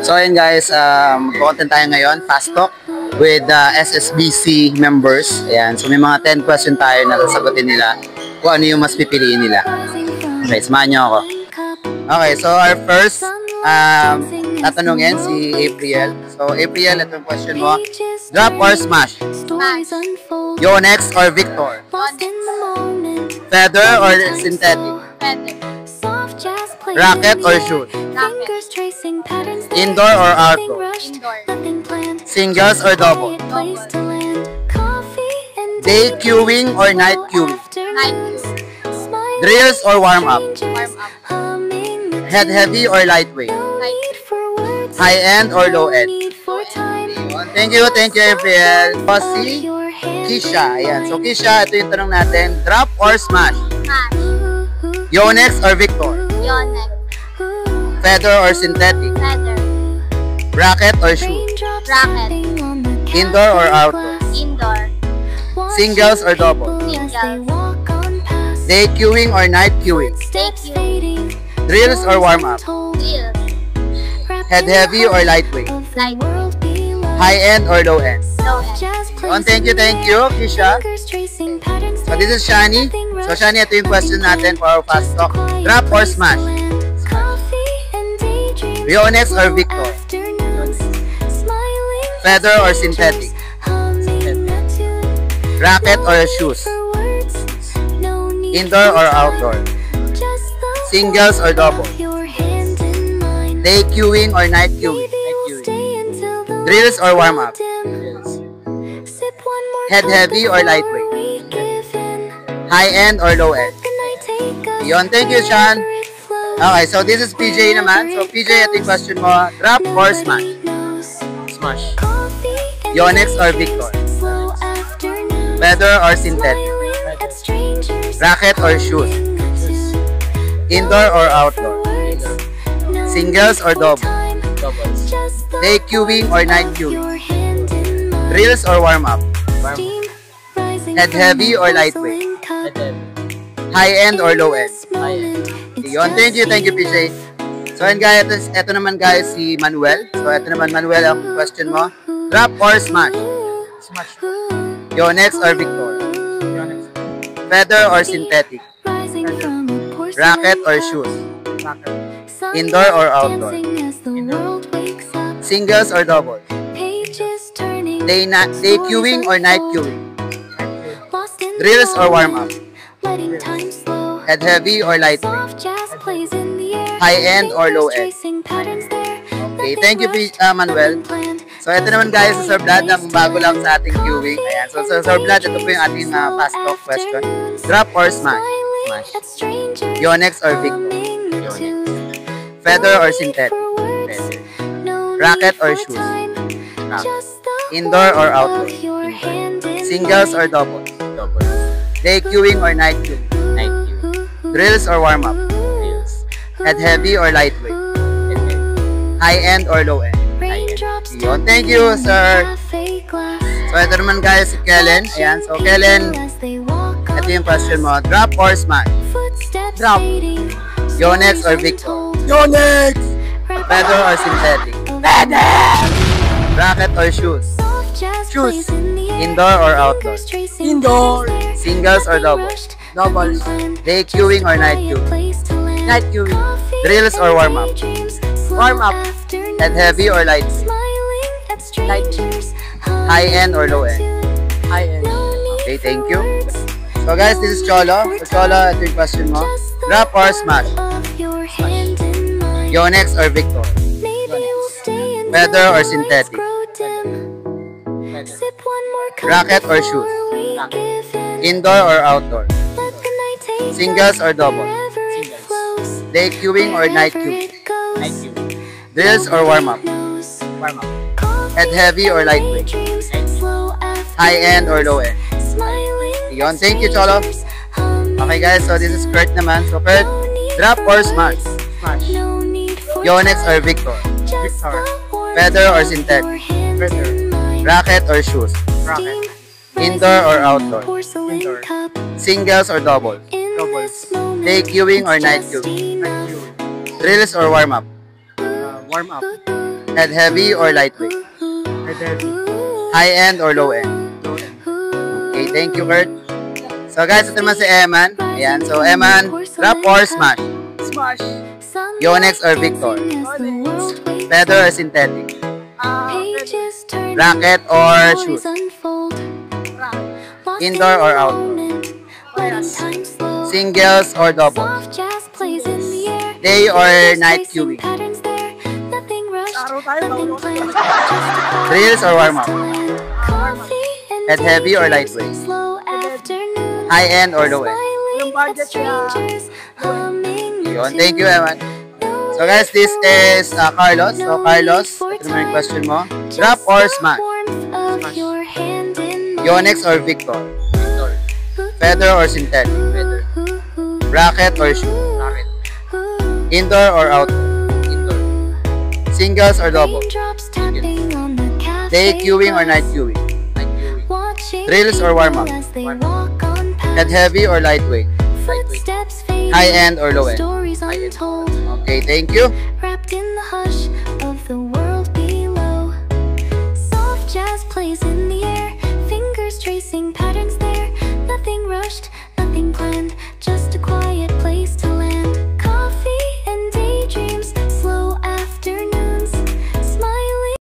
So ayun guys, mag-content tayo ngayon, fast talk with SSBC members. Ayan, so may mga 10 question tayo na sasagutin nila kung ano yung mas pipiliin nila. Okay, samahan nyo ako. Okay, so our first tatanungin si April. So April, ito yung question mo. Drop or smash? Smash. Yonex or Victor? Feather or synthetic? Feather. Racket or shoes? Racket. Indoor or outdoor? Indoor. Singles or double? Double. Day queuing or night queuing? Night. Drills or warm up? Warm up. Head heavy or lightweight? Light. High end or low end? Thank you, April. O si Kisha. Ayan. So Kisha, ito yung tanong natin. Drop or smash? Smash. Yonex or Victor? Yonex. Feather or synthetic? Feather. Racket or shoe? Racket. Indoor or outdoor? Indoor. Singles or double? Singles. Day queuing or night queuing? Day queuing. Drills or warm up? Drills. Head heavy or lightweight? Light. High end or low end? Low end. Thank you, Kisha. So this is Shani. So Shani, ito yung question natin for our fast talk. Drop or smash? Yonex or Victor? Feather or synthetic? Racket or shoes? Indoor or outdoor? Singles or double? Day queuing or night queuing? Drills or warm up? Head heavy or lightweight? High end or low end? Yon, thank you, Sean. Okay, so this is PJ naman. So PJ, ito yung question mo. Drop or smash? Smash. Yonex or Victor? Feather or synthetic? Racket or shoes? Indoor or outdoor? Singles or double? Day queuing or night queuing? Drills or warm up? Head heavy or lightweight? High end or low end? Yun, thank you, PJ. So and guys, ito naman guys si Manuel. So ito naman Manuel ang question mo. Drop or smash? Smash. Yonex or Victor? Yonex. Feather or synthetic? Racket or shoes? Racket. Indoor or outdoor? Indoor. Singles or double? Day queuing or night queuing? Drills or warm up? Head heavy or lightweight? High end or low end? Okay, thank you Manuel. So ito naman guys sa Sir Vlad, ang bago lang sa ating queuing. Ayan. So sa Sir Vlad, ito po yung ating fast talk question. Drop or smash? Smash. Yonex or Victor? Yonex. Feather or synthetic? Feather. Racket or shoes? Racket. Indoor or outdoor? Singles or double? Double. Day queuing or night queuing? Night queuing. Drills or warm up? Drills. Head heavy or lightweight? Head heavy. High end or low end? High end. Yun. Thank you, sir. So ito naman guys si Kellen. Ayan. So Kellen, ito yung question mo. Drop or smash? Drop. Yonex or Victor? Yonex. Feather or synthetic? Feather. Racket or shoes? Shoes. Indoor or outdoor? Indoor. Singles or doubles? Doubles. Day queuing or night queuing? Night queuing. Drills or warm up? Warm up. Head heavy or light? Light. High end or low end? High end. Okay, thank you. So guys, this is Cholo. So Cholo, ito yung question mo. Drop or smash? Yonex or Victor? Feather or synthetic? Racket or shoes? Indoor or outdoor? Singles or double? Day queuing or night queuing? Night queuing. Drills or warm up? Warm up. Head heavy or lightweight? High end or low end? Yun, thank you, Cholo. Okay guys, so this is Kurt naman. So Kurt, drop or smash? Smash. Yonex or Victor? Victor. Feather or synthetic? Feather. Racket or shoes? Racket. Indoor or outdoor? Indoor. Singles or double? Doubles. Day queuing or night queuing? Night queuing. Drills or warm up? Warm up. Head heavy or lightweight? Head heavy. High end or low end? Low end. Okay, thank you, Kurt. So guys, ito naman si Eman. Ayan, so Eman, rap or smash? Smash. Yonex or Victor? Leather or synthetic? Racket or shoes? Indoor or outdoor? Singles or doubles? Day or night queuing? Araw tayo. Drills or warm-up? Head heavy or lightweight? High end or low end? Yung budget niya. Yun, thank you, Eman. So guys, this is Carlos. So Carlos, ito naman yung question mo. Rap or smash? Yonex or Victor? Feather or synthetic? Feather. Racket or shoe? Racket. Indoor or outdoor? Indoor. Singles or double? Day queuing or night queuing? Night queuing. Drills or warm-up? Head heavy or lightweight? High end or low end? Okay, thank you. Wrapped in the hush